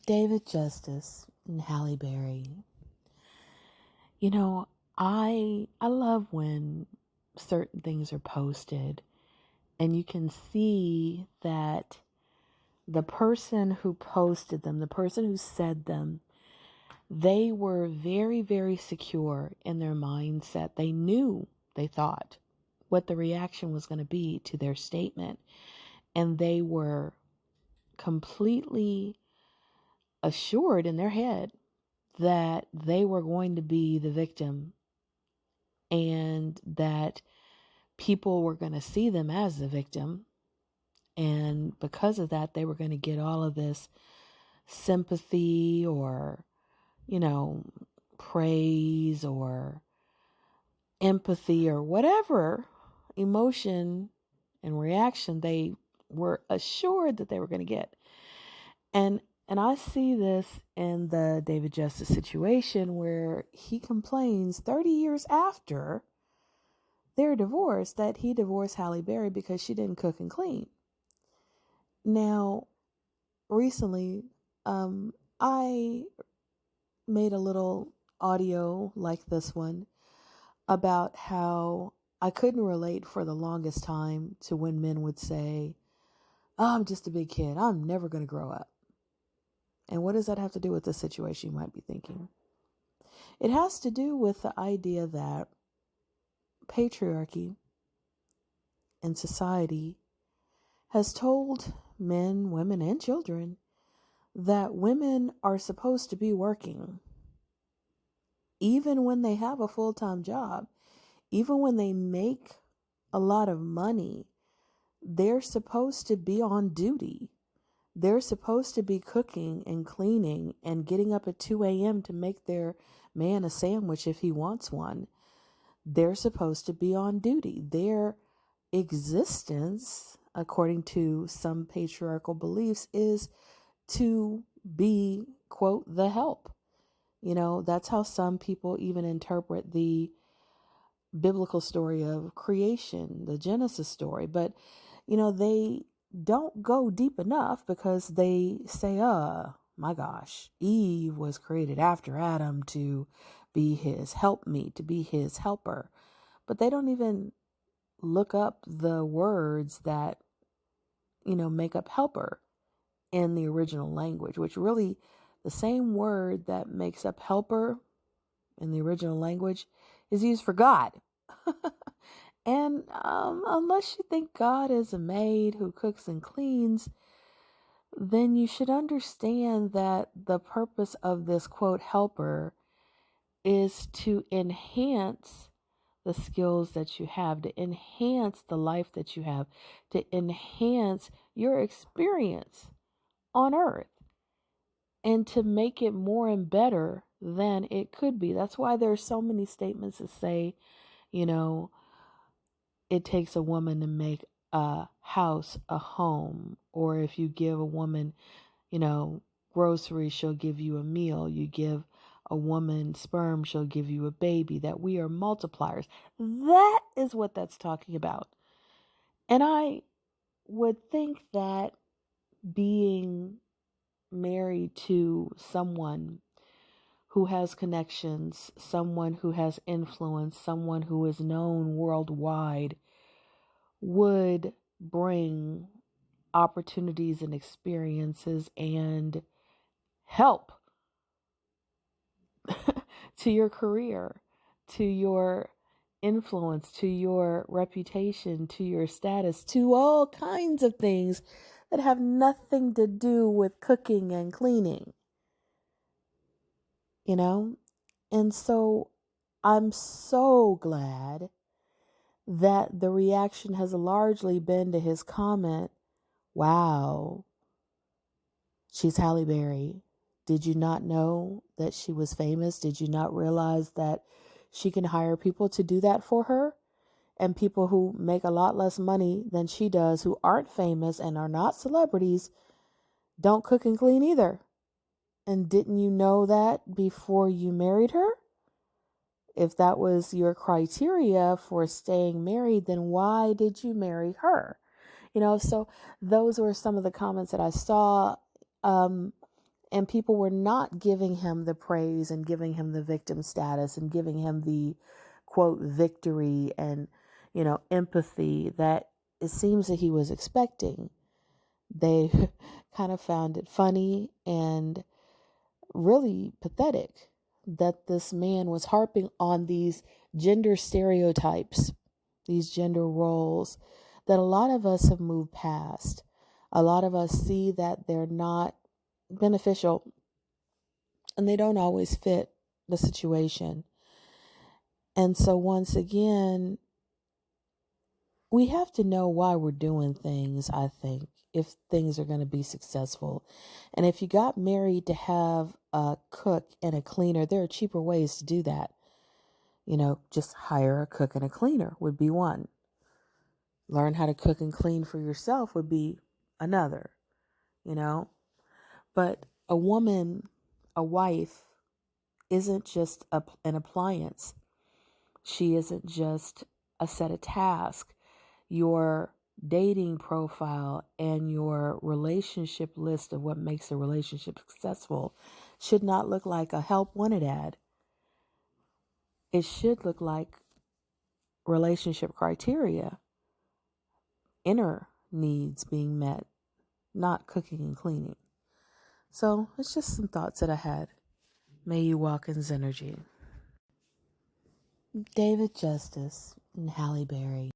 David Justice and Halle Berry. You know, I love when certain things are posted and you can see that the person who posted them, the person who said them, they were very, very secure in their mindset. They knew, they thought, what the reaction was going to be to their statement. And they were completely assured in their head that they were going to be the victim and that people were going to see them as the victim. And because of that, they were going to get all of this sympathy or, you know, praise or empathy or whatever emotion and reaction they were assured that they were going to get. And I see this in the David Justice situation where he complains 30 years after their divorce that he divorced Halle Berry because she didn't cook and clean. Now, recently, I made a little audio like this one about how I couldn't relate for the longest time to when men would say, "Oh, I'm just a big kid. I'm never going to grow up." And what does that have to do with this situation, you might be thinking? It has to do with the idea that patriarchy in society has told men, women, and children that women are supposed to be working even when they have a full-time job, even when they make a lot of money. They're supposed to be on duty. They're supposed to be cooking and cleaning and getting up at 2 a.m. to make their man a sandwich if he wants one. They're supposed to be on duty. Their existence, according to some patriarchal beliefs, is to be, quote, the help. You know, that's how some people even interpret the biblical story of creation, the Genesis story. But, you know, they don't go deep enough because they say, my gosh, Eve was created after Adam to be his helpmeet, to be his helper. But they don't even look up the words that, you know, make up helper in the original language, which really the same word that makes up helper in the original language is used for God. And unless you think God is a maid who cooks and cleans, then you should understand that the purpose of this quote helper is to enhance the skills that you have, to enhance the life that you have, to enhance your experience on earth, and to make it more and better than it could be. That's why there are so many statements that say, you know, it takes a woman to make a house a home. Or if you give a woman, you know, groceries, she'll give you a meal. You give a woman sperm, she'll give you a baby. That we are multipliers. That is what that's talking about. And I would think that being married to someone who has connections, someone who has influence, someone who is known worldwide would bring opportunities and experiences and help to your career, to your influence, to your reputation, to your status, to all kinds of things that have nothing to do with cooking and cleaning, you know? And so I'm so glad that the reaction has largely been to his comment, "Wow, she's Halle Berry. Did you not know that she was famous? Did you not realize that she can hire people to do that for her? And people who make a lot less money than she does, who aren't famous and are not celebrities, don't cook and clean either. And didn't you know that before you married her? If that was your criteria for staying married, then why did you marry her?" You know, so those were some of the comments that I saw. Um, And people were not giving him the praise and giving him the victim status and giving him the quote victory and, empathy that it seems that he was expecting. They kind of found it funny and really pathetic that this man was harping on these gender stereotypes, these gender roles that a lot of us have moved past. A lot of us see that they're not beneficial and they don't always fit the situation. And so once again, we have to know why we're doing things, I think, if things are going to be successful. And if you got married to have a cook and a cleaner, there are cheaper ways to do that. Just hire a cook and a cleaner would be one. Learn how to cook and clean for yourself would be another, But a woman, a wife, isn't just an appliance. She isn't just a set of tasks. Your dating profile and your relationship list of what makes a relationship successful should not look like a help wanted ad. It should look like relationship criteria, inner needs being met, not cooking and cleaning. So it's just some thoughts that I had. May you walk in Zenergy. David Justice and Halle Berry.